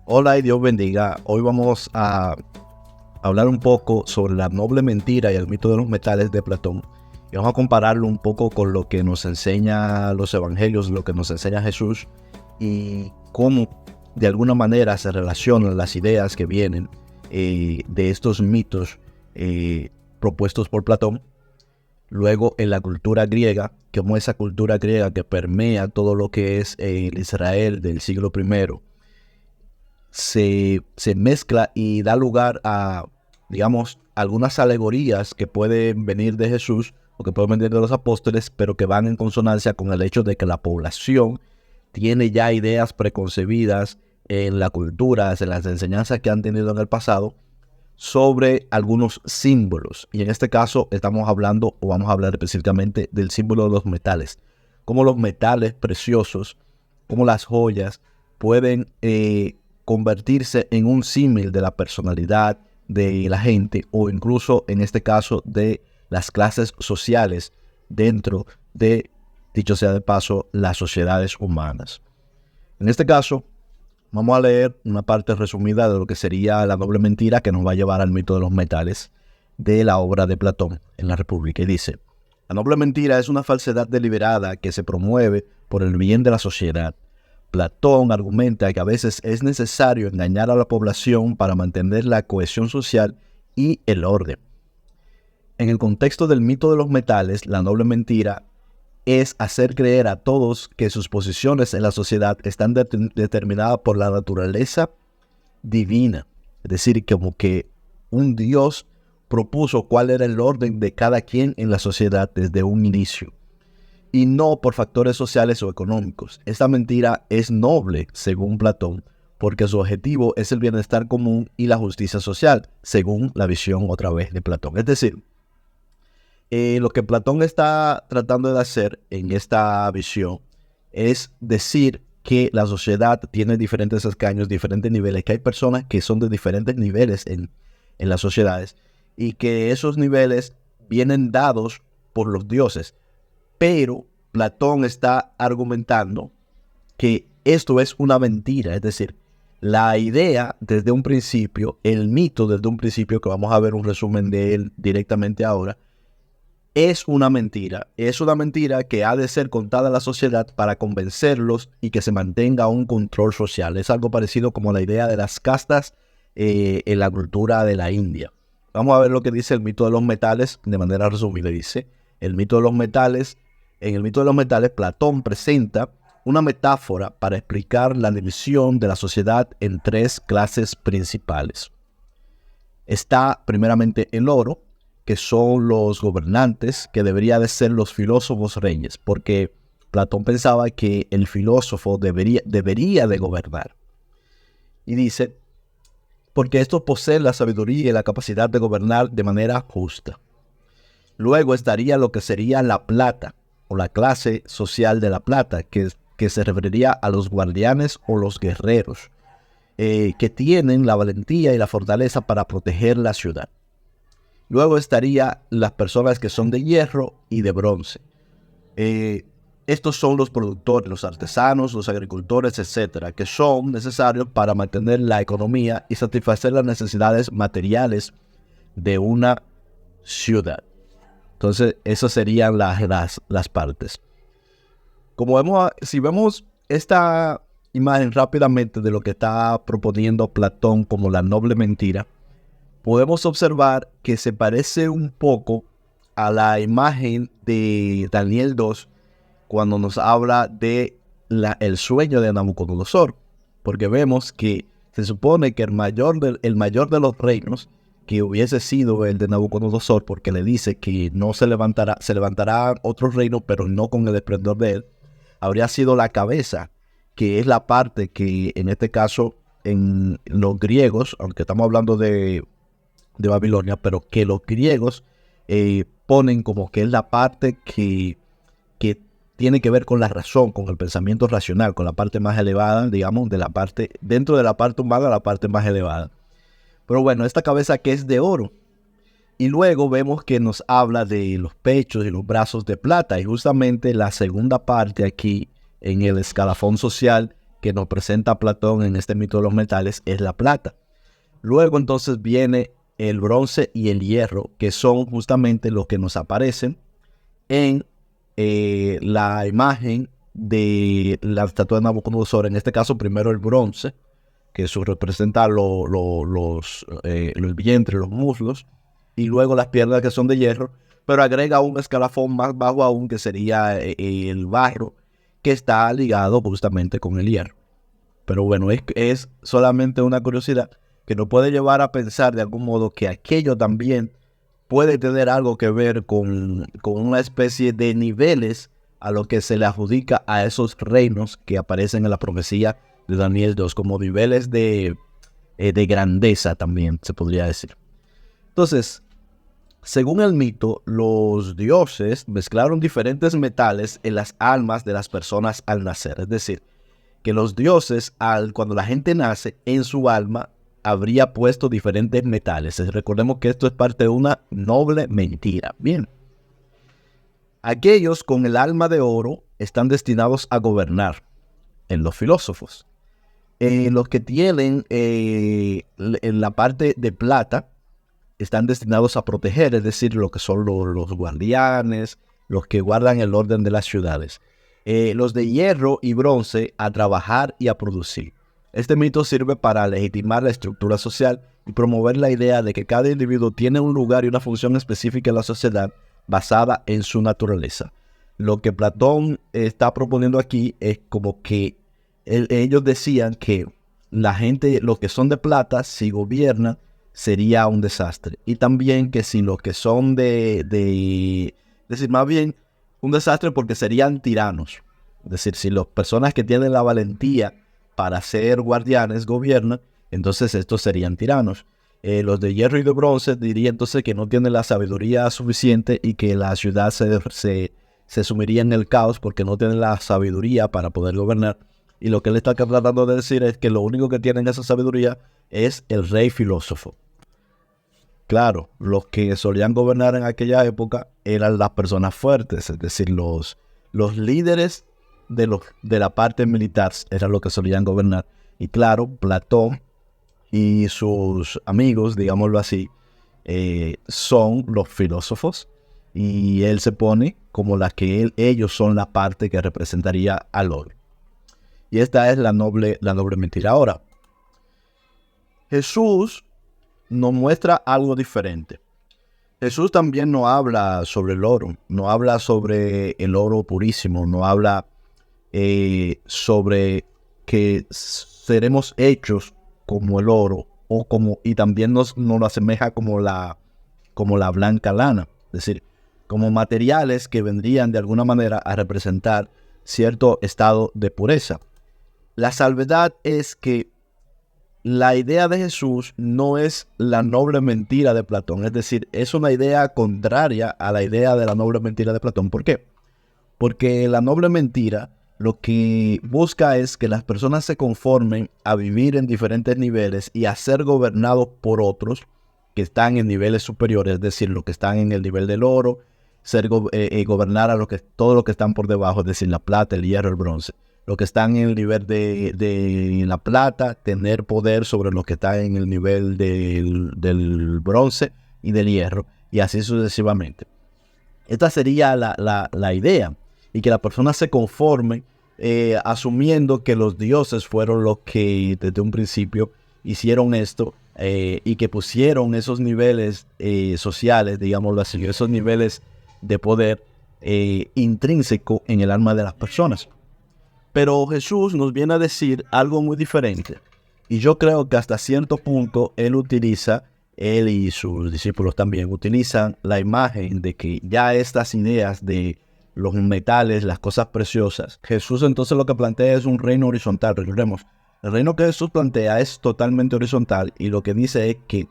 Hola y Dios bendiga. Hoy vamos a hablar un poco sobre la noble mentira y el mito de los metales de Platón. Y vamos a compararlo un poco con lo que nos enseña los evangelios, lo que nos enseña Jesús y cómo de alguna manera se relacionan las ideas que vienen de estos mitos propuestos por Platón. Luego en la cultura griega, como esa cultura griega que permea todo lo que es el Israel del siglo I, se mezcla y da lugar a, digamos, algunas alegorías que pueden venir de Jesús o que pueden venir de los apóstoles, pero que van en consonancia con el hecho de que la población tiene ya ideas preconcebidas en la cultura, en las enseñanzas que han tenido en el pasado, sobre algunos símbolos. Y en este caso estamos hablando, o vamos a hablar específicamente del símbolo de los metales. Cómo los metales preciosos, como las joyas, pueden convertirse en un símil de la personalidad de la gente, o incluso en este caso de las clases sociales dentro de, dicho sea de paso, las sociedades humanas. En este caso, vamos a leer una parte resumida de lo que sería la doble mentira que nos va a llevar al mito de los metales de la obra de Platón en la República. Y dice: la noble mentira es una falsedad deliberada que se promueve por el bien de la sociedad. Platón argumenta que a veces es necesario engañar a la población para mantener la cohesión social y el orden. En el contexto del mito de los metales, la noble mentira es hacer creer a todos que sus posiciones en la sociedad están determinadas por la naturaleza divina. Es decir, como que un Dios propuso cuál era el orden de cada quien en la sociedad desde un inicio, y no por factores sociales o económicos. Esta mentira es noble, según Platón, porque su objetivo es el bienestar común y la justicia social, según la visión otra vez de Platón. Es decir, lo que Platón está tratando de hacer en esta visión es decir que la sociedad tiene diferentes escaños, diferentes niveles, que hay personas que son de diferentes niveles en las sociedades y que esos niveles vienen dados por los dioses. Pero Platón está argumentando que esto es una mentira, es decir, la idea desde un principio, el mito desde un principio, que vamos a ver un resumen de él directamente ahora, es una mentira que ha de ser contada a la sociedad para convencerlos y que se mantenga un control social. Es algo parecido como la idea de las castas en la cultura de la India. Vamos a ver lo que dice el mito de los metales de manera resumida. Dice: el mito de los metales, en el mito de los metales, Platón presenta una metáfora para explicar la división de la sociedad en tres clases principales. Está primeramente el oro, que son los gobernantes, que deberían de ser los filósofos reyes, porque Platón pensaba que el filósofo debería de gobernar. Y dice: porque estos poseen la sabiduría y la capacidad de gobernar de manera justa. Luego estaría lo que sería la plata, o la clase social de la plata, que se referiría a los guardianes o los guerreros, que tienen la valentía y la fortaleza para proteger la ciudad. Luego estaría las personas que son de hierro y de bronce. Estos son los productores, los artesanos, los agricultores, etcétera, que son necesarios para mantener la economía y satisfacer las necesidades materiales de una ciudad. Entonces, esas serían las partes. Si vemos esta imagen rápidamente de lo que está proponiendo Platón como la noble mentira, podemos observar que se parece un poco a la imagen de Daniel 2 cuando nos habla de el sueño de Nabucodonosor, porque vemos que se supone que el mayor de los reinos, que hubiese sido el de Nabucodonosor, porque le dice que no se levantará otro reino, pero no con el esplendor de él, habría sido la cabeza, que es la parte que en este caso en los griegos, aunque estamos hablando de Babilonia, pero que los griegos ponen como que es la parte que tiene que ver con la razón, con el pensamiento racional, con la parte más elevada, digamos, dentro de la parte humana, la parte más elevada. Pero bueno, esta cabeza que es de oro. Y luego vemos que nos habla de los pechos y los brazos de plata. Y justamente la segunda parte aquí en el escalafón social que nos presenta Platón en este mito de los metales es la plata. Luego entonces viene el bronce y el hierro, que son justamente los que nos aparecen en la imagen de la estatua de Nabucodonosor. En este caso, primero el bronce, que eso representa el vientre, los muslos, y luego las piernas, que son de hierro, pero agrega un escalafón más bajo aún, que sería el barro, que está ligado justamente con el hierro. Pero bueno, es solamente una curiosidad que nos puede llevar a pensar de algún modo que aquello también puede tener algo que ver con una especie de niveles a lo que se le adjudica a esos reinos que aparecen en la profecía de Daniel 2, como niveles de grandeza también, se podría decir. Entonces, según el mito, los dioses mezclaron diferentes metales en las almas de las personas al nacer. Es decir, que los dioses, cuando la gente nace, en su alma habría puesto diferentes metales. Recordemos que esto es parte de una noble mentira. Bien. Aquellos con el alma de oro están destinados a gobernar, en los filósofos. Los que tienen en la parte de plata están destinados a proteger, es decir, lo que son los guardianes, los que guardan el orden de las ciudades. Los de hierro y bronce a trabajar y a producir. Este mito sirve para legitimar la estructura social y promover la idea de que cada individuo tiene un lugar y una función específica en la sociedad basada en su naturaleza. Lo que Platón está proponiendo aquí es como que ellos decían que la gente, los que son de plata, si gobiernan, sería un desastre. Y también que si los que son decir, más bien, un desastre porque serían tiranos. Es decir, si las personas que tienen la valentía para ser guardianes gobiernan, entonces estos serían tiranos. Los de hierro y de bronce diría entonces que no tienen la sabiduría suficiente y que la ciudad se sumiría en el caos porque no tienen la sabiduría para poder gobernar. Y lo que él está tratando de decir es que lo único que tienen esa sabiduría es el rey filósofo. Claro, los que solían gobernar en aquella época eran las personas fuertes, es decir, los líderes de la parte militar eran los que solían gobernar. Y claro, Platón y sus amigos, digámoslo así, son los filósofos, y él se pone como ellos son la parte que representaría al oro. Y esta es la noble mentira. Ahora, Jesús nos muestra algo diferente. Jesús también no habla sobre el oro, no habla sobre el oro purísimo, no habla sobre que seremos hechos como el oro, y también nos lo asemeja como la blanca lana, es decir, como materiales que vendrían de alguna manera a representar cierto estado de pureza. La salvedad es que la idea de Jesús no es la noble mentira de Platón, es decir, es una idea contraria a la idea de la noble mentira de Platón. ¿Por qué? Porque la noble mentira lo que busca es que las personas se conformen a vivir en diferentes niveles y a ser gobernados por otros que están en niveles superiores, es decir, los que están en el nivel del oro, gobernar a todos los que están por debajo, es decir, la plata, el hierro, el bronce. Los que están en el nivel de la plata, tener poder sobre los que están en el nivel del bronce y del hierro, y así sucesivamente. Esta sería la idea, y que la persona se conforme asumiendo que los dioses fueron los que desde un principio hicieron esto, y que pusieron esos niveles sociales, digámoslo así, esos niveles de poder intrínseco en el alma de las personas. Pero Jesús nos viene a decir algo muy diferente. Y yo creo que hasta cierto punto él y sus discípulos también utilizan la imagen de que ya estas ideas de los metales, las cosas preciosas, Jesús entonces lo que plantea es un reino horizontal. Recordemos, el reino que Jesús plantea es totalmente horizontal, y lo que dice es que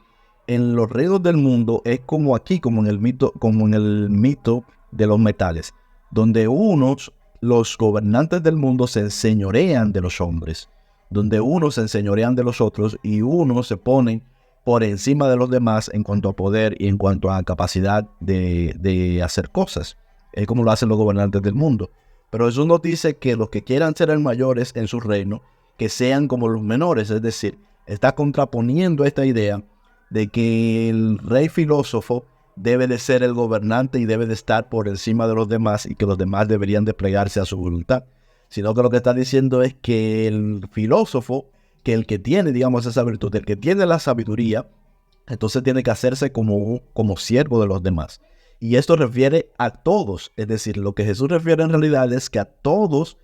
en los reinos del mundo es como aquí, como en el mito de los metales, donde los gobernantes del mundo se enseñorean de los hombres, donde unos se enseñorean de los otros y unos se ponen por encima de los demás en cuanto a poder y en cuanto a capacidad de hacer cosas. Es como lo hacen los gobernantes del mundo. Pero Jesús nos dice que los que quieran ser el mayores en su reino, que sean como los menores. Es decir, está contraponiendo esta idea de que el rey filósofo debe de ser el gobernante y debe de estar por encima de los demás y que los demás deberían de plegarse a su voluntad. Sino que lo que está diciendo es que el filósofo, que el que tiene, digamos, esa virtud, el que tiene la sabiduría, entonces tiene que hacerse como siervo de los demás. Y esto refiere a todos. Es decir, lo que Jesús refiere en realidad es que a todos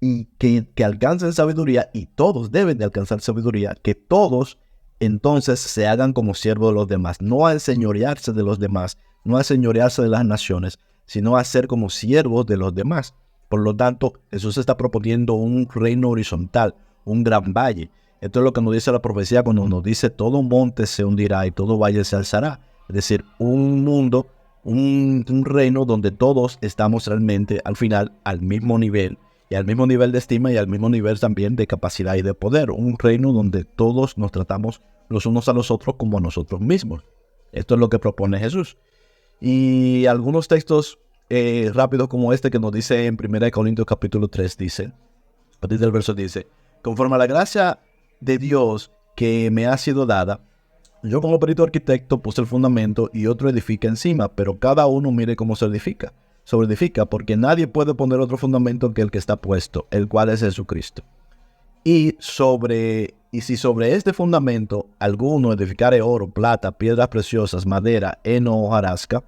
y que alcancen sabiduría, y todos deben de alcanzar sabiduría, que todos entonces se hagan como siervos de los demás, no a enseñorearse de los demás, no a enseñorearse de las naciones, sino a ser como siervos de los demás. Por lo tanto, Jesús está proponiendo un reino horizontal, un gran valle. Esto es lo que nos dice la profecía cuando nos dice todo monte se hundirá y todo valle se alzará. Es decir, un mundo, un reino donde todos estamos realmente al final al mismo nivel, y al mismo nivel de estima y al mismo nivel también de capacidad y de poder. Un reino donde todos nos tratamos los unos a los otros como a nosotros mismos. Esto es lo que propone Jesús. Y algunos textos rápidos como este que nos dice en 1 Corintios capítulo 3, dice, a partir del verso dice, conforme a la gracia de Dios que me ha sido dada, yo como perito arquitecto puse el fundamento y otro edifica encima, pero cada uno mire cómo se edifica. Porque nadie puede poner otro fundamento que el que está puesto, el cual es Jesucristo. Y si sobre este fundamento alguno edificare oro, plata, piedras preciosas, madera, heno o hojarasca,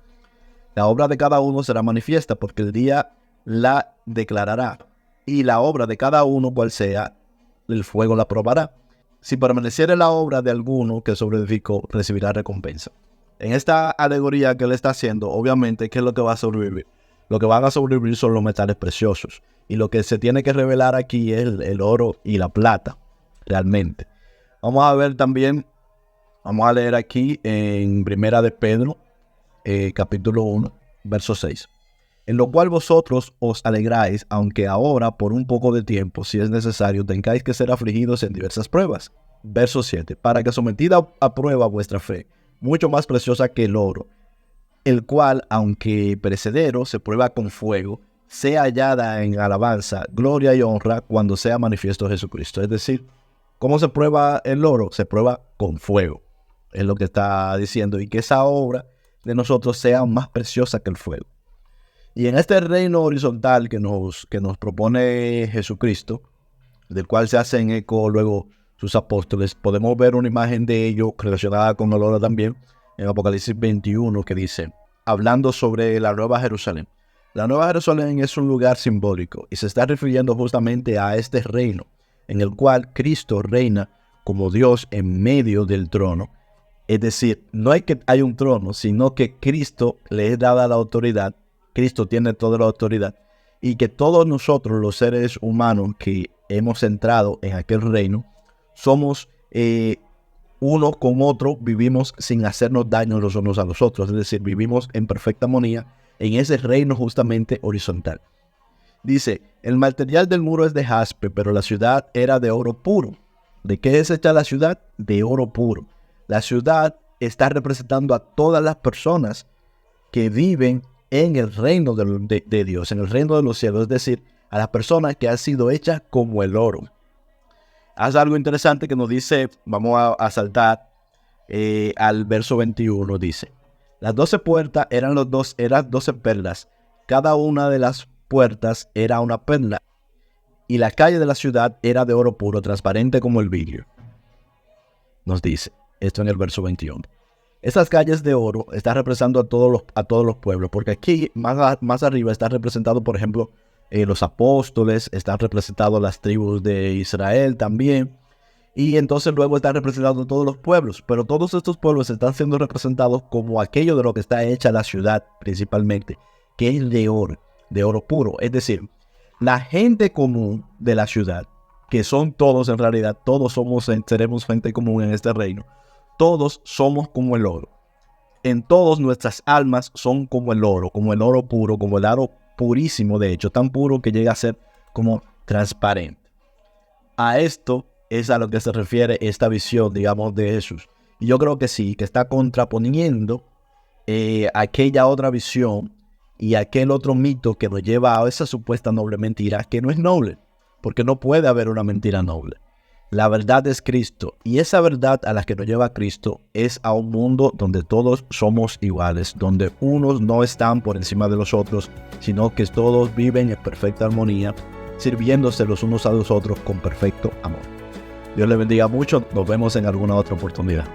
la obra de cada uno será manifiesta, porque el día la declarará, y la obra de cada uno, cual sea, el fuego la probará. Si permaneciere la obra de alguno que sobreedificó, recibirá recompensa. En esta alegoría que él está haciendo, obviamente, ¿qué es lo que va a sobrevivir? Lo que van a sobrevivir son los metales preciosos. Y lo que se tiene que revelar aquí es el oro y la plata, realmente. Vamos a ver también, vamos a leer aquí en Primera de Pedro, capítulo 1, verso 6. En lo cual vosotros os alegráis, aunque ahora, por un poco de tiempo, si es necesario, tengáis que ser afligidos en diversas pruebas. Verso 7. Para que sometida a prueba vuestra fe, mucho más preciosa que el oro, el cual, aunque perecedero, se prueba con fuego, sea hallada en alabanza, gloria y honra cuando sea manifiesto Jesucristo. Es decir, ¿cómo se prueba el oro? Se prueba con fuego. Es lo que está diciendo. Y que esa obra de nosotros sea más preciosa que el fuego. Y en este reino horizontal que nos propone Jesucristo, del cual se hacen eco luego sus apóstoles, podemos ver una imagen de ello relacionada con el oro también, en Apocalipsis 21, que dice, hablando sobre la Nueva Jerusalén. La Nueva Jerusalén es un lugar simbólico y se está refiriendo justamente a este reino, en el cual Cristo reina como Dios en medio del trono. Es decir, no es que hay un trono, sino que Cristo le es dada la autoridad, Cristo tiene toda la autoridad, y que todos nosotros, los seres humanos que hemos entrado en aquel reino, somos uno con otro, vivimos sin hacernos daño los unos a los otros. Es decir, vivimos en perfecta armonía en ese reino justamente horizontal. Dice, el material del muro es de jaspe, pero la ciudad era de oro puro. ¿De qué es hecha la ciudad? De oro puro. La ciudad está representando a todas las personas que viven en el reino de Dios, en el reino de los cielos. Es decir, a las personas que han sido hechas como el oro. Haz algo interesante que nos dice, vamos a saltar al verso 21, dice, las 12 puertas eran 12 perlas, cada una de las puertas era una perla, y la calle de la ciudad era de oro puro, transparente como el vidrio. Nos dice esto en el verso 21. Estas calles de oro están representando a todos los pueblos, porque aquí más arriba está representado, por ejemplo, los apóstoles, están representados las tribus de Israel también, y entonces luego están representados todos los pueblos, pero todos estos pueblos están siendo representados como aquello de lo que está hecha la ciudad principalmente, que es de oro puro. Es decir, la gente común de la ciudad, que son todos en realidad, todos seremos gente común en este reino, todos somos como el oro. En todos nuestras almas son como el oro puro, como el oro purísimo, de hecho, tan puro que llega a ser como transparente. A esto es a lo que se refiere esta visión, digamos, de Jesús. Y yo creo que sí, que está contraponiendo aquella otra visión y aquel otro mito que nos lleva a esa supuesta noble mentira, que no es noble. porque no puede haber una mentira noble. La verdad es Cristo, y esa verdad a la que nos lleva Cristo es a un mundo donde todos somos iguales, donde unos no están por encima de los otros, sino que todos viven en perfecta armonía, sirviéndose los unos a los otros con perfecto amor. Dios les bendiga mucho, nos vemos en alguna otra oportunidad.